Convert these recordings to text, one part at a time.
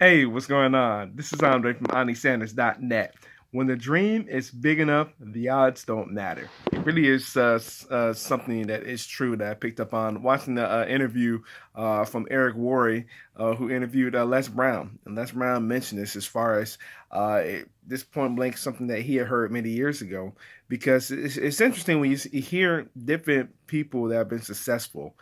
Hey, what's going on? This is Andre from AniSanders.net. When the dream is big enough, the odds don't matter. It really is something that is true that I picked up on watching the interview from Eric Worre, who interviewed Les Brown. And Les Brown mentioned this as far as this point blank, something that he had heard many years ago, because it's interesting when you hear different people that have been successful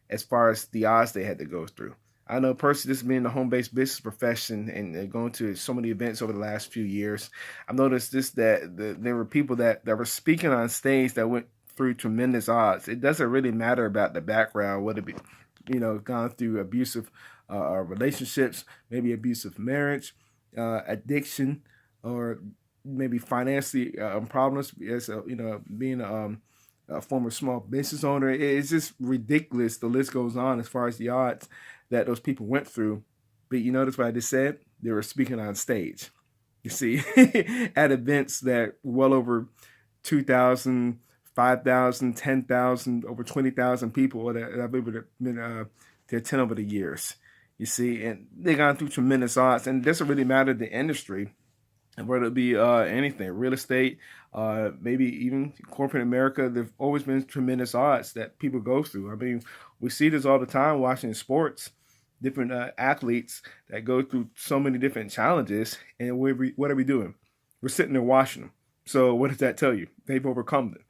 as far as the odds they had to go through. I know personally, this being the home-based business profession and going to so many events over the last few years, I've noticed this that there were people that were speaking on stage that went through tremendous odds. It doesn't really matter about the background, whether it be, gone through abusive relationships, maybe abusive marriage, addiction, or maybe financially problems. As being a former small business owner, it's just ridiculous. The list goes on as far as the odds that those people went through. But you notice what I just said? They were speaking on stage. You see, at events that well over 2,000, 5,000, 10,000, over 20,000 people that I've been to attend over the years. You see, and they gone through tremendous odds, and it doesn't really matter the industry, whether it be anything, real estate, maybe even corporate America. There've always been tremendous odds that people go through. I mean, we see this all the time watching sports, different athletes that go through so many different challenges, and what are we doing? We're sitting there watching them. So what does that tell you? They've overcome them.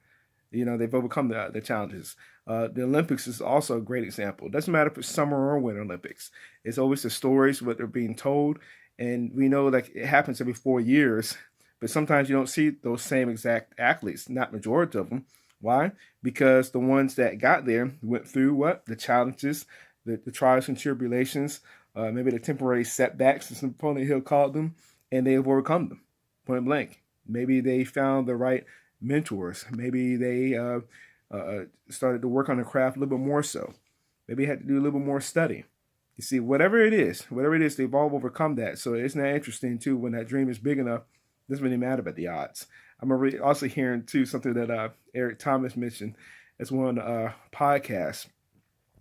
They've overcome the challenges. The Olympics is also a great example. It doesn't matter if it's summer or winter Olympics. It's always the stories, what they're being told. And we know like it happens every 4 years, but sometimes you don't see those same exact athletes, not majority of them. Why? Because the ones that got there went through what? The challenges, the trials and tribulations, maybe the temporary setbacks, as Napoleon Hill called them, and they have overcome them, point blank. Maybe they found the right mentors. Maybe they started to work on the craft a little bit more so. Maybe had to do a little bit more study. You see, whatever it is, they've all overcome that. So isn't that interesting too? When that dream is big enough, it doesn't really matter about the odds. I'm also hearing too something that Eric Thomas mentioned as one podcast,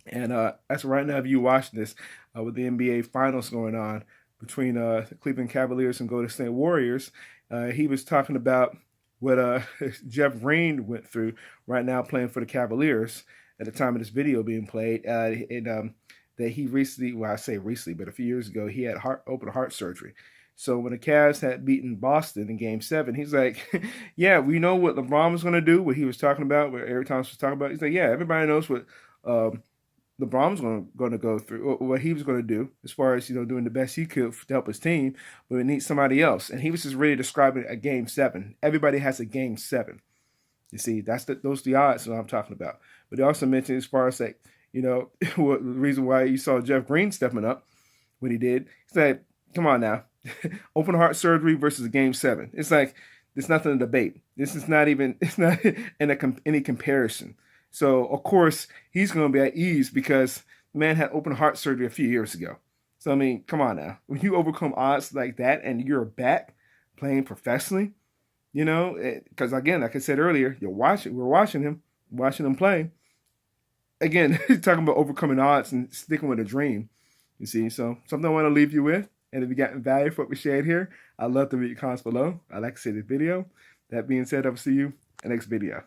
and that's right now. If you watching this with the NBA Finals going on between the Cleveland Cavaliers and Golden State Warriors, he was talking about what Jeff Green went through right now playing for the Cavaliers at the time of this video being played. That he recently, well, I say recently, but a few years ago, he had open heart surgery. So when the Cavs had beaten Boston in Game 7, he's like, yeah, we know what LeBron was going to do, what he was talking about, what Eric Thomas was talking about. He's like, yeah, everybody knows what LeBron was going to go through, or what he was going to do as far as, doing the best he could to help his team, but it needs somebody else. And he was just really describing a Game 7. Everybody has a Game 7. You see, those are the odds that I'm talking about. But he also mentioned as far as like, what the reason why you saw Jeff Green stepping up when he did. He said, come on now. Open heart surgery versus Game 7. It's like, there's nothing to debate. It's not in any comparison. So, of course, he's going to be at ease because the man had open heart surgery a few years ago. So, I mean, come on now. When you overcome odds like that and you're back playing professionally, because again, like I said earlier, we're watching him play. Again, talking about overcoming odds and sticking with a dream. You see, so something I want to leave you with. And if you got value for what we shared here, I'd love to read your comments below. I'd like to see this video. That being said, I will see you in the next video.